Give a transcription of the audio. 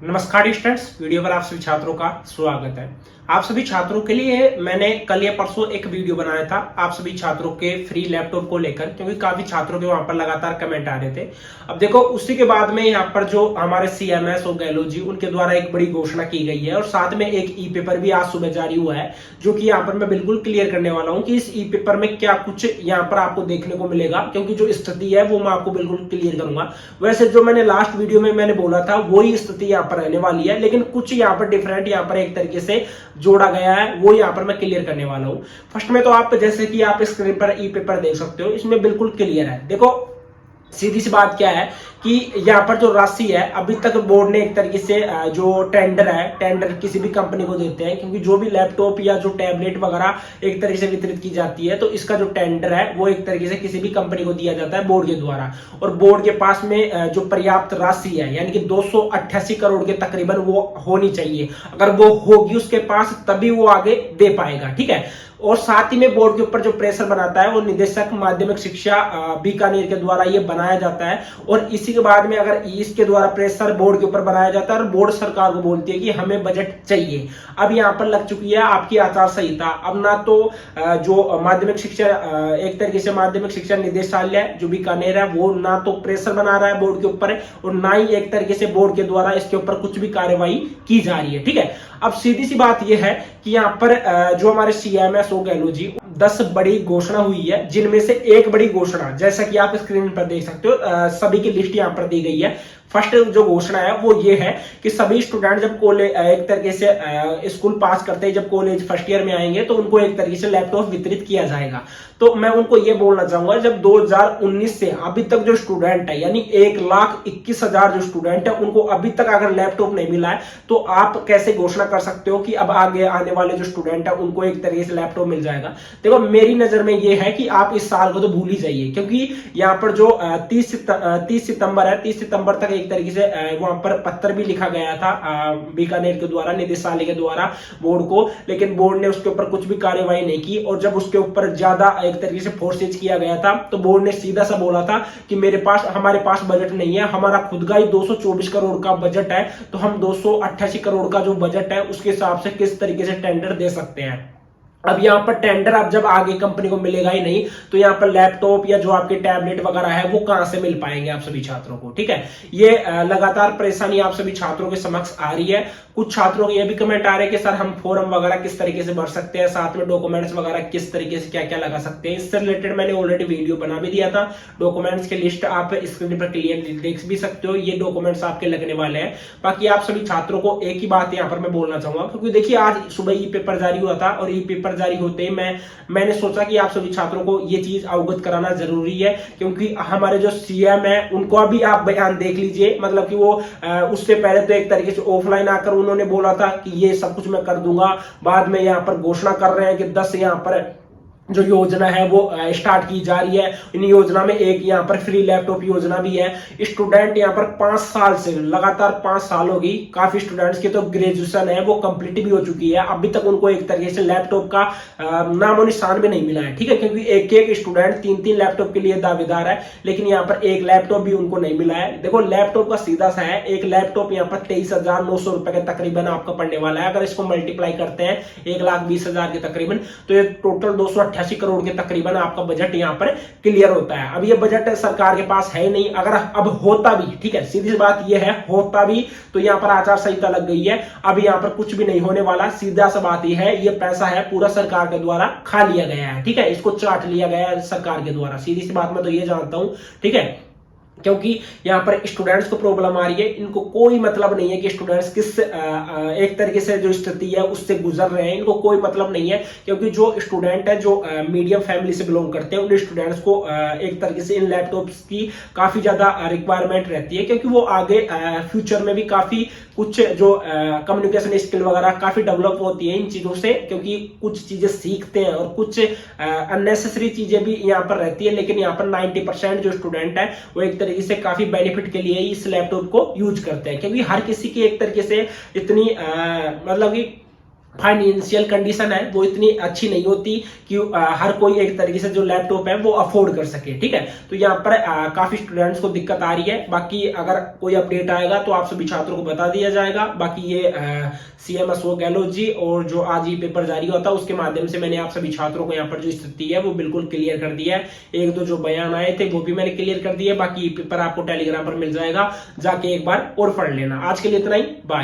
नमस्कार students, video पर आप सभी छात्रों का स्वागत है। आप सभी छात्रों के लिए मैंने कल या परसों एक वीडियो बनाया था आप सभी छात्रों के फ्री लैपटॉप को लेकर, क्योंकि काफी छात्रों के वहां पर लगातार कमेंट आ रहे थे। अब देखो, उसी के बाद में यहाँ पर जो हमारे CMS और गहलोत जी उनके द्वारा एक बड़ी घोषणा की गई है और साथ में एक ई पेपर भी आज सुबह जारी हुआ है, जो कि यहाँ पर मैं बिल्कुल क्लियर करने वाला हूँ कि इस ई पेपर में क्या कुछ यहाँ पर आपको देखने को मिलेगा, क्योंकि जो स्थिति है वो मैं आपको बिल्कुल क्लियर करूंगा। वैसे जो मैंने लास्ट वीडियो में मैंने बोला था वही स्थिति यहाँ पर रहने वाली है, लेकिन कुछ यहाँ पर डिफरेंट यहाँ पर एक तरीके से जोड़ा गया है, वो यहाँ पर मैं क्लियर करने वाला हूं। फर्स्ट में तो आप जैसे कि आप स्क्रीन पर ई पेपर देख सकते हो, इसमें बिल्कुल क्लियर है। देखो, सीधी सी बात क्या है कि यहाँ पर जो राशि है, अभी तक बोर्ड ने एक तरीके से जो टेंडर किसी भी कंपनी को देते हैं, क्योंकि जो भी लैपटॉप या जो टैबलेट वगैरह एक तरीके से वितरित की जाती है, तो इसका जो टेंडर है वो एक तरीके से किसी भी कंपनी को दिया जाता है बोर्ड के द्वारा। और बोर्ड के पास में जो पर्याप्त राशि है, यानी कि 288 करोड़ के तकरीबन वो होनी चाहिए। अगर वो होगी उसके पास, तभी वो आगे दे पाएगा, ठीक है। और साथ ही में बोर्ड के ऊपर जो प्रेशर बनाता है वो निदेशक माध्यमिक शिक्षा बीकानेर के द्वारा ये बनाया जाता है। और इसी के बाद में अगर इसके द्वारा प्रेशर बोर्ड के ऊपर बनाया जाता है और बोर्ड सरकार को बोलती है कि हमें बजट चाहिए। अब यहाँ पर लग चुकी है आपकी आचार संहिता। अब ना तो जो माध्यमिक शिक्षा एक तरीके से माध्यमिक शिक्षा निदेशालय जो बीकानेर है वो ना तो प्रेशर बना रहा है बोर्ड के ऊपर, और ना ही एक तरीके से बोर्ड के द्वारा इसके ऊपर कुछ भी कार्यवाही की जा रही है, ठीक है। अब सीधी सी बात यह है कि यहाँ पर जो हमारे CMS हो गहलोत जी 10 बड़ी घोषणा हुई है, जिनमें से एक बड़ी घोषणा जैसा कि आप स्क्रीन पर देख सकते हो, सभी की लिस्ट यहाँ पर दी गई है। फर्स्ट जो घोषणा है वो ये है कि सभी स्टूडेंट जब कॉलेज एक तरीके से स्कूल पास करते हैं, जब कॉलेज फर्स्ट ईयर में आएंगे तो उनको एक तरीके से लैपटॉप वितरित किया जाएगा। तो मैं उनको ये बोलना चाहूंगा, जब 2019 से अभी तक जो स्टूडेंट है, यानी 1,21,000 जो स्टूडेंट है, उनको अभी तक अगर लैपटॉप नहीं मिला है, तो आप कैसे घोषणा कर सकते हो कि अब आगे आने वाले जो स्टूडेंट है उनको एक तरीके से लैपटॉप मिल जाएगा। देखो, मेरी नजर में ये है कि आप इस साल को तो भूल ही जाइए, क्योंकि यहाँ पर जो 30 सितंबर है, 30 सितंबर तक एक तरीके से वहां पर पत्र भी लिखा गया था बीकानेर के द्वारा, निदेशालय के द्वारा बोर्ड को, लेकिन बोर्ड ने उसके ऊपर कुछ भी कार्यवाही नहीं की। और जब उसके ऊपर ज्यादा एक तरीके से फोर्सेज किया गया था, तो बोर्ड ने सीधा सा बोला था कि हमारे पास बजट नहीं है, हमारा खुद का ही 224 करोड़ का बजट है, तो हम 288 करोड़ का जो बजट है उसके हिसाब से किस तरीके से टेंडर दे सकते हैं। अब यहाँ पर टेंडर अब जब आगे कंपनी को मिलेगा ही नहीं, तो यहाँ पर लैपटॉप या जो आपके टैबलेट वगैरह है वो कहां से मिल पाएंगे आप सभी छात्रों को, ठीक है। ये लगातार परेशानी आप सभी छात्रों के समक्ष आ रही है। कुछ छात्रों के ये भी कमेंट आ रहे हैं कि सर हम फॉर्म वगैरह किस तरीके से भर सकते हैं, साथ में डॉक्यूमेंट्स वगैरह किस तरीके से क्या क्या लगा सकते हैं। इससे रिलेटेड मैंने ऑलरेडी वीडियो बना भी दिया था। डॉक्यूमेंट्स की लिस्ट आप स्क्रीन पर क्लियर देख भी सकते हो, ये डॉक्यूमेंट्स आपके लगने वाले हैं। बाकी आप सभी छात्रों को एक ही बात यहाँ पर मैं बोलना चाहूंगा, क्योंकि देखिए आज सुबह ई पेपर जारी हुआ था और ई पेपर जारी होते ही मैंने सोचा कि आप सभी छात्रों को ये चीज अवगत कराना जरूरी है, क्योंकि हमारे जो CM है उनको अभी आप बयान देख लीजिए। मतलब कि वो उससे पहले तो एक तरीके से ऑफलाइन आकर उन्होंने बोला था कि ये सब कुछ मैं कर दूंगा, बाद में यहाँ पर घोषणा कर रहे हैं कि 10 यहाँ पर जो योजना है वो स्टार्ट की जा रही है। इन योजना में एक यहाँ पर फ्री लैपटॉप योजना भी है। स्टूडेंट यहाँ पर 5 साल से लगातार 5 साल होगी, काफी स्टूडेंट्स की तो ग्रेजुएशन है वो कंप्लीट भी हो चुकी है, अभी तक उनको एक तरीके से लैपटॉप का नामो निशान भी नहीं मिला है, ठीक है। क्योंकि एक स्टूडेंट 3 लैपटॉप के लिए दावेदार है, लेकिन यहाँ पर एक लैपटॉप भी उनको नहीं मिला है। देखो, लैपटॉप का सीधा सा है, एक लैपटॉप यहाँ पर 23,900 रुपए के तकरीबन आपका पड़ने वाला है। अगर इसको मल्टीप्लाई करते हैं 1,20,000 के तकरीबन, तो ये टोटल 288 करोड़ के तकरीबन आपका बजट यहाँ पर क्लियर होता है। अब ये बजट सरकार के पास है नहीं, अगर अब होता भी, ठीक है, सीधी बात ये है, होता भी तो यहाँ पर आचार संहिता लग गई है। अब यहाँ पर कुछ भी नहीं होने वाला, सीधा सा बात ये है, ये पैसा है पूरा सरकार के द्वारा खा लिया गया है, ठीक है, इसको चाट लिया गया है सरकार के द्वारा। सीधी सी बात मैं तो ये जानता हूं, ठीक है। क्योंकि यहाँ पर स्टूडेंट्स को प्रॉब्लम आ रही है, इनको कोई मतलब नहीं है कि स्टूडेंट्स किस एक तरीके से जो स्थिति है उससे गुजर रहे हैं, इनको कोई मतलब नहीं है। क्योंकि जो स्टूडेंट है जो मीडियम फैमिली से बिलोंग करते हैं, उन स्टूडेंट्स को एक तरीके से इन लैपटॉप्स की काफी ज्यादा रिक्वायरमेंट रहती है, क्योंकि वो आगे फ्यूचर में भी काफी कुछ जो कम्युनिकेशन स्किल वगैरह काफी डेवलप होती है इन चीजों से, क्योंकि कुछ चीजें सीखते हैं और कुछ अननेसेसरी चीजें भी यहाँ पर रहती है। लेकिन यहाँ पर 90% जो स्टूडेंट है वो एक तरीके से काफी बेनिफिट के लिए इस लैपटॉप को यूज करते हैं, क्योंकि हर किसी की एक तरीके से इतनी मतलब कि फाइनेंशियल कंडीशन है वो इतनी अच्छी नहीं होती कि हर कोई एक तरीके से जो लैपटॉप है वो अफोर्ड कर सके। ठीक है, तो यहाँ पर काफी स्टूडेंट्स को दिक्कत आ रही है। बाकी अगर कोई अपडेट आएगा तो आप सभी छात्रों को बता दिया जाएगा। बाकी ये सीएम अशोक गहलोत जी और जो आज ये पेपर जारी होता है उसके माध्यम से मैंने आप सभी छात्रों को यहाँ पर जो स्थिति है वो बिल्कुल क्लियर कर दिया है। एक दो जो बयान आए थे वो भी मैंने क्लियर कर दिया। बाकी पेपर आपको टेलीग्राम पर मिल जाएगा, जाके एक बार और पढ़ लेना। आज के लिए इतना ही, बाय।